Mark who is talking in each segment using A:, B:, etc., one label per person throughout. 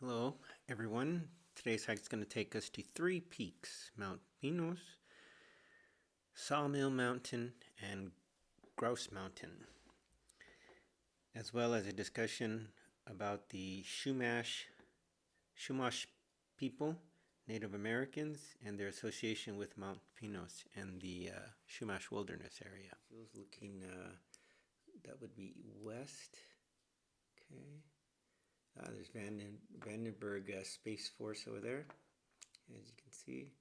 A: Hello everyone. Today's hike is going to take us to three peaks: Mount Pinos, Sawmill Mountain, and Grouse Mountain, as well as a discussion about the Chumash people, Native Americans, and their association with Mount Pinos and the Chumash Wilderness area. So looking, that would be west. Okay. There's Vandenberg Space Force over there, as you can see.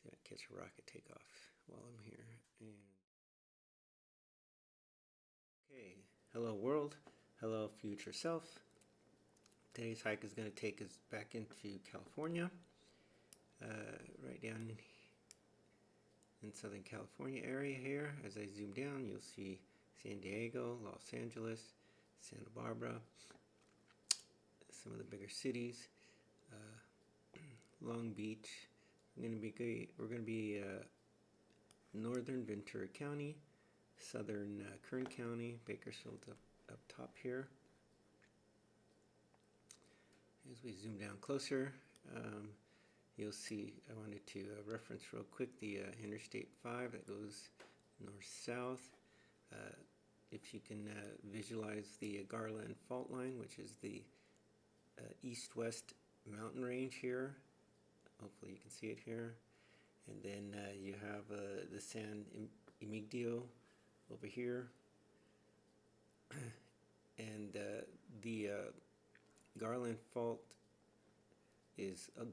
A: See if I can catch a rocket takeoff while I'm here. Okay, hello world, hello future self. Today's hike is going to take us back into California, right down in Southern California area here. As I zoom down, you'll see San Diego, Los Angeles, Santa Barbara, some of the bigger cities, Long Beach. We're going to be northern Ventura County, southern Kern County, Bakersfield up top here. As we zoom down closer, you'll see, I wanted to reference real quick the Interstate 5 that goes north-south. If you can visualize the Garland Fault Line, which is the east-west mountain range here. Hopefully you can see it here. And then you have the San Emigdio over here. And the Garland Fault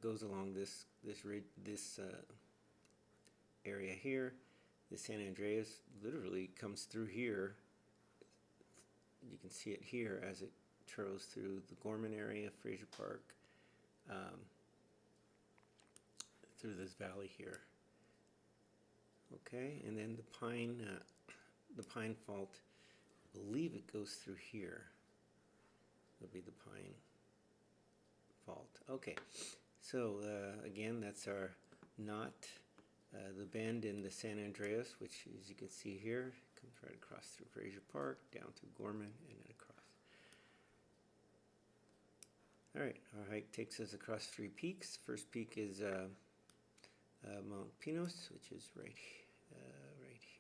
A: goes along this area here. The San Andreas literally comes through here. You can see it here as it trails through the Gorman area, Fraser Park, through this valley here. Okay, and then the Pine Fault, I believe it goes through here. It'll be the Pine Fault. Okay, so again, that's our knot. The bend in the San Andreas, which as you can see here, comes right across through Fraser Park, down through Gorman, and then across. Alright, our hike takes us across three peaks. First peak is Mount Pinos, which is right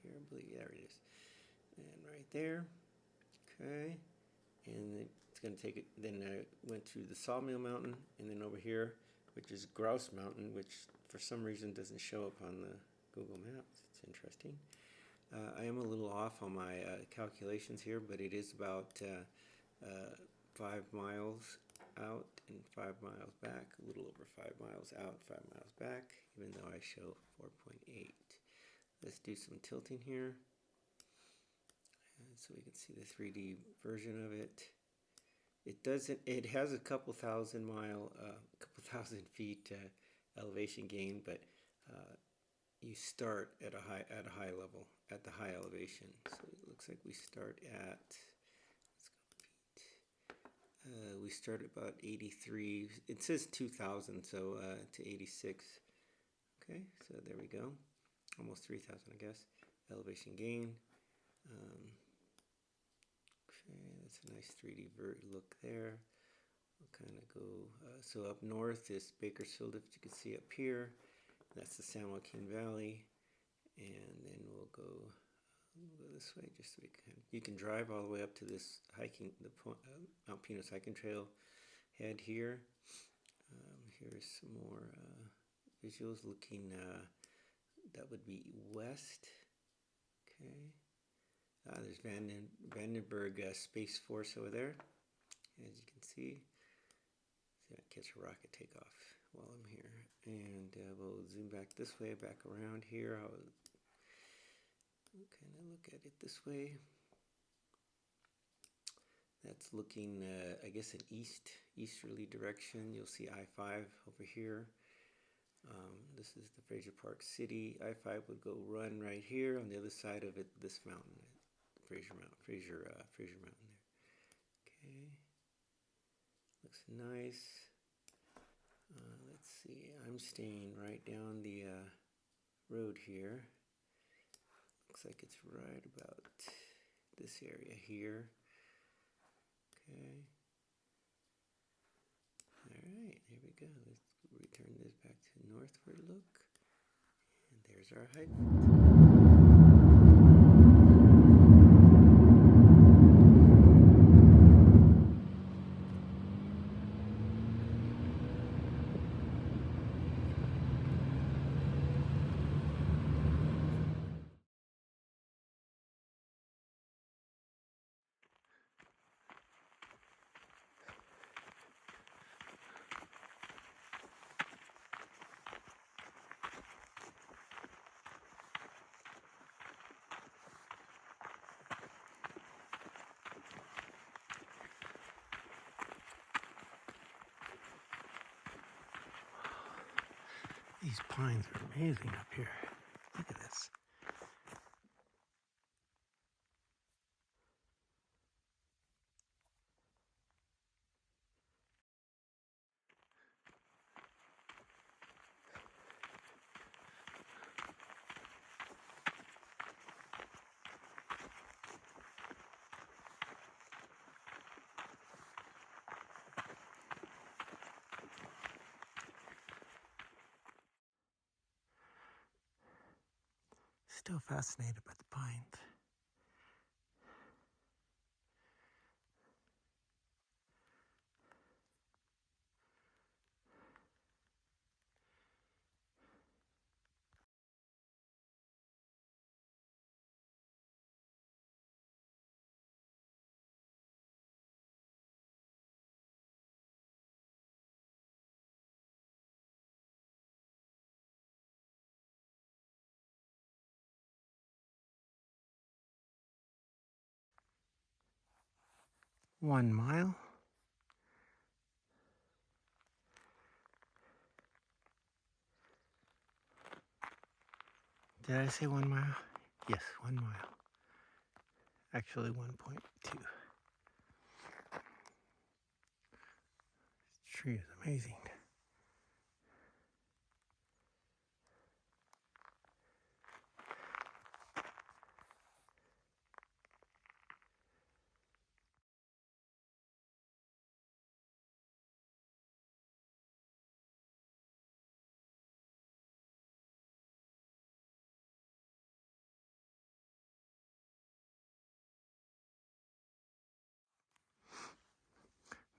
A: here, I believe. There it is. And right there. Okay. And it's going to take it, then I went through the Sawmill Mountain, and then over here, which is Grouse Mountain, which for some reason doesn't show up on the Google Maps. It's interesting. I am a little off on my calculations here, but it is about 5 miles out and 5 miles back, a little over 5 miles out, 5 miles back, even though I show 4.8. Let's do some tilting here, so we can see the 3D version of it. It has a couple thousand feet elevation gain, but you start at a high level, at the high elevation. So it looks like we start at, we start at about 83. It says 2,000, so to 86. Okay, so there we go. Almost 3,000, I guess. Elevation gain. Okay, that's a nice 3D look there. We'll kind of go, so up north is Bakersfield, if you can see up here. That's the San Joaquin Valley. And then we'll go this way, just so you can drive all the way up to this hiking, the Mount Pinos hiking trail head here. Here's some more visuals looking, that would be west. Okay. There's Vandenberg Space Force over there, as you can see. See if I can catch a rocket takeoff while I'm here. And we'll zoom back this way, back around here. I'll kind of look at it this way. That's looking, I guess, an easterly direction. You'll see I-5 over here. This is the Fraser Park City. I-5 would go run right here on the other side of it, this mountain, Fraser Mountain there. Okay, looks nice. Let's see, I'm staying right down the road here. Looks like it's right about this area here. Okay. Alright, there we go. Let's return this back to northward look. And there's our hike. These pines are amazing up here. Look at this. Still fascinated by the pines. One mile. Did I say 1 mile? Yes, 1 mile. Actually 1.2. This tree is amazing.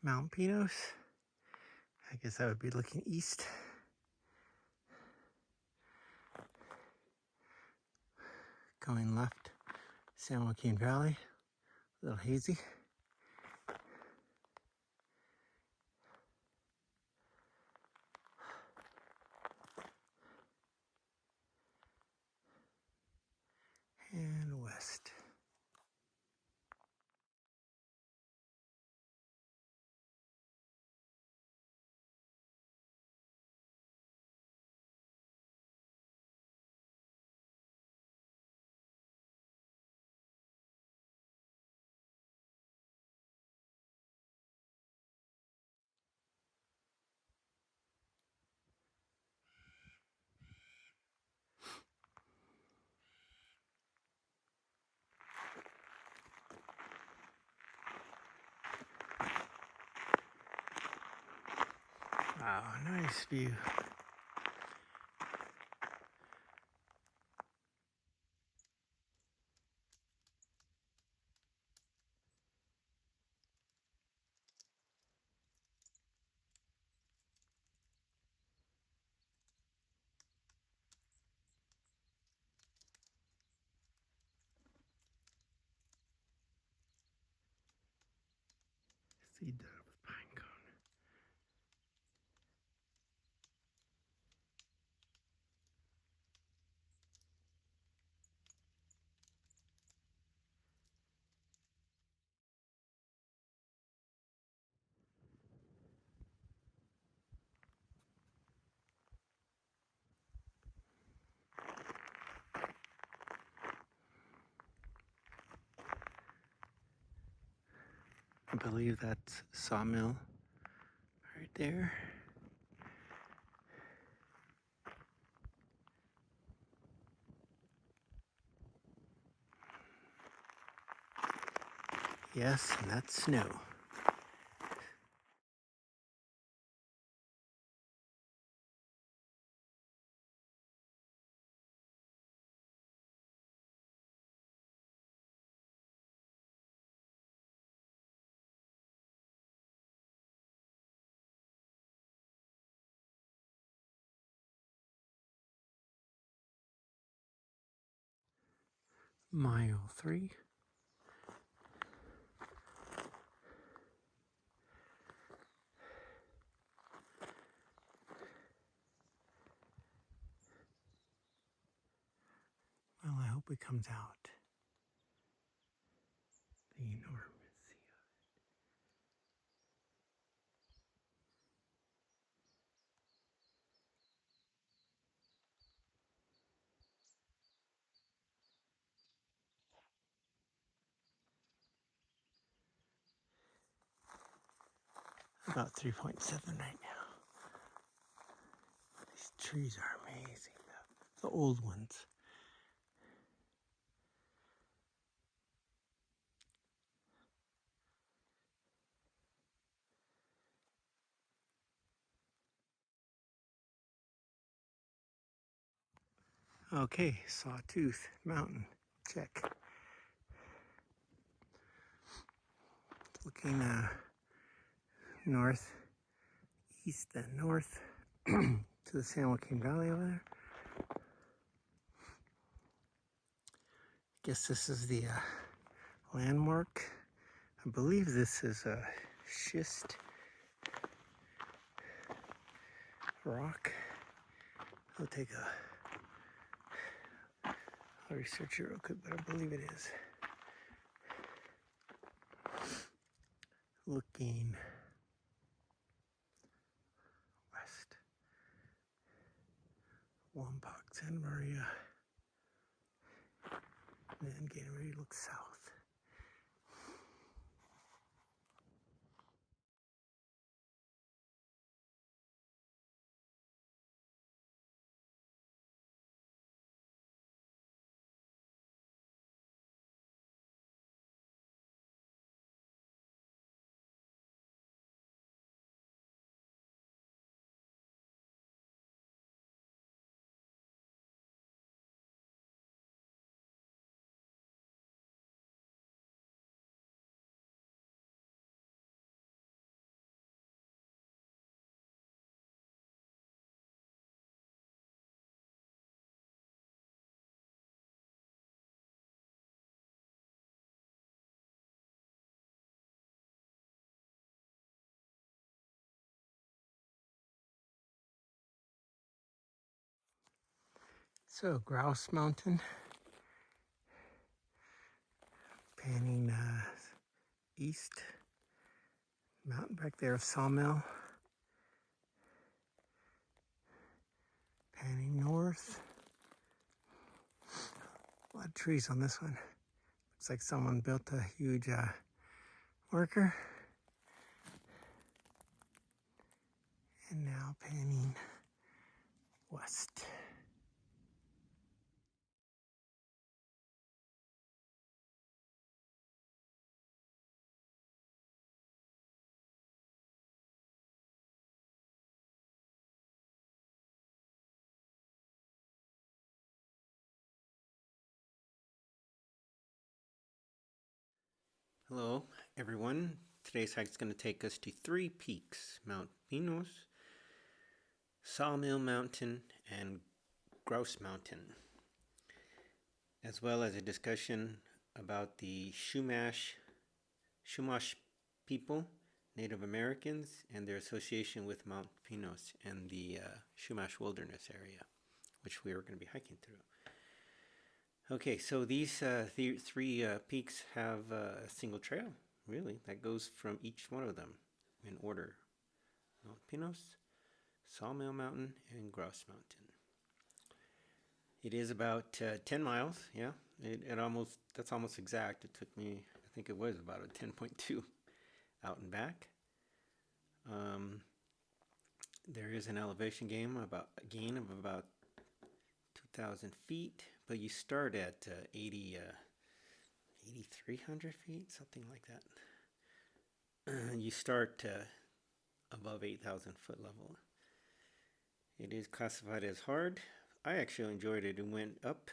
A: Mount Pinos. I guess I would be looking east. Going left, San Joaquin Valley. A little hazy. And west. Wow, nice view. Seed that with pine cone. I believe that's Sawmill right there. Yes, and that's snow. Mile 3. Well, I hope it comes out. The enormous sea. About 3.7 right now. These trees are amazing, the old ones. Okay, Sawtooth Mountain, check. Looking north, east and north to the San Joaquin Valley over there. Guess this is the landmark. I believe this is a schist rock. I'll take I'll research it real quick, but I believe it is. Looking west. Wompoc, Santa Maria. And then getting ready to look south. So, Grouse Mountain, panning east, mountain back there, Sawmill, panning north. A lot of trees on this one. Looks like someone built a huge marker. And now panning west. Hello, everyone. Today's hike is going to take us to 3 peaks: Mount Pinos, Sawmill Mountain, and Grouse Mountain, as well as a discussion about the Chumash people, Native Americans, and their association with Mount Pinos and the Chumash Wilderness area, which we are going to be hiking through. Okay, so these 3 peaks have a single trail, really, that goes from each one of them in order: Mount Pinos, Sawmill Mountain, and Grouse Mountain. It is about 10 miles, yeah. That's almost exact. It took me, I think it was about a 10.2 out and back. There is an elevation gain of about 2,000 feet, but you start at 8,300 feet, something like that. You start above 8,000 foot level. It is classified as hard. I actually enjoyed it. It went up,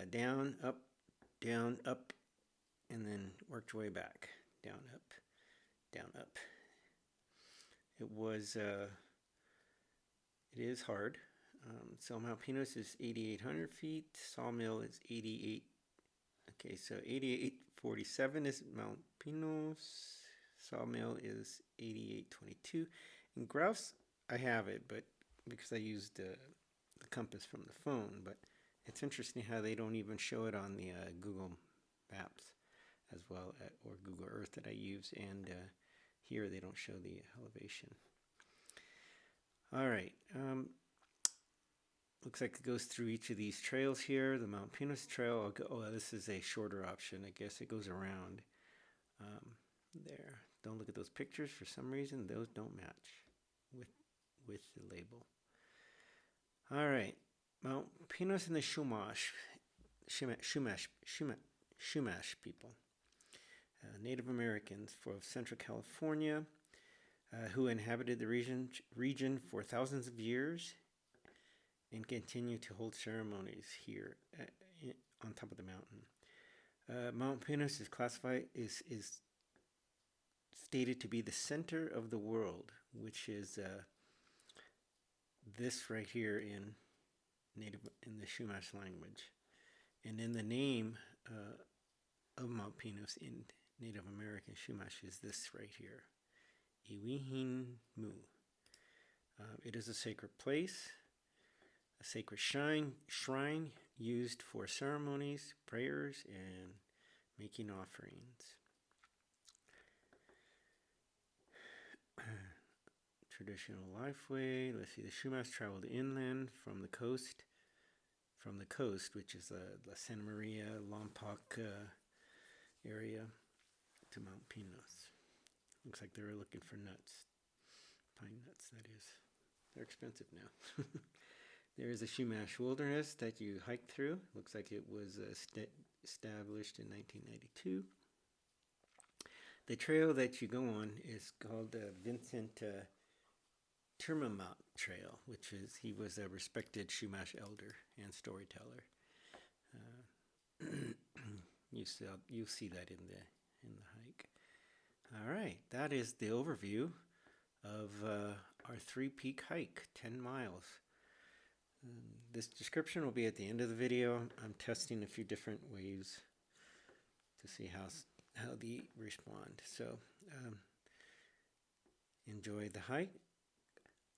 A: down, up, down, up, and then worked your way back. Down, up, down, up. It is hard. So Mount Pinos is 8,800 feet. Sawmill is 8,800 Okay, so 8847 is Mount Pinos. Sawmill is 8822. And Grouse, I have it, but because I used the compass from the phone. But it's interesting how they don't even show it on the Google Maps as well, or Google Earth that I use. And here they don't show the elevation. All right. Looks like it goes through each of these trails here. The Mount Pinos Trail, this is a shorter option. I guess it goes around there. Don't look at those pictures. For some reason, those don't match with the label. All right. Mount Pinos and the Chumash people. Native Americans from Central California who inhabited the region for thousands of years and continue to hold ceremonies here on top of the mountain. Mount Pinos is stated to be the center of the world, which is this right here in the Chumash language, and in the name of Mount Pinos in Native American Chumash is this right here, Iwihin Mu. It is a sacred place, a sacred shrine used for ceremonies, prayers, and making offerings. Traditional lifeway. Let's see. The Chumash traveled inland from the coast, which is the Santa Maria, Lompoc area, to Mount Pinos. Looks like they were looking for nuts, pine nuts. That is, they're expensive now. There is a Chumash wilderness that you hike through. Looks like it was established in 1992. The trail that you go on is called Vincent Tumamait Trail, which is, he was a respected Chumash elder and storyteller. You'll see that in the hike. All right, that is the overview of our 3-peak hike, 10 miles. This description will be at the end of the video. I'm testing a few different waves to see how they respond. So enjoy the hike,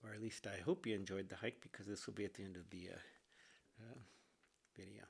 A: or at least I hope you enjoyed the hike, because this will be at the end of the video.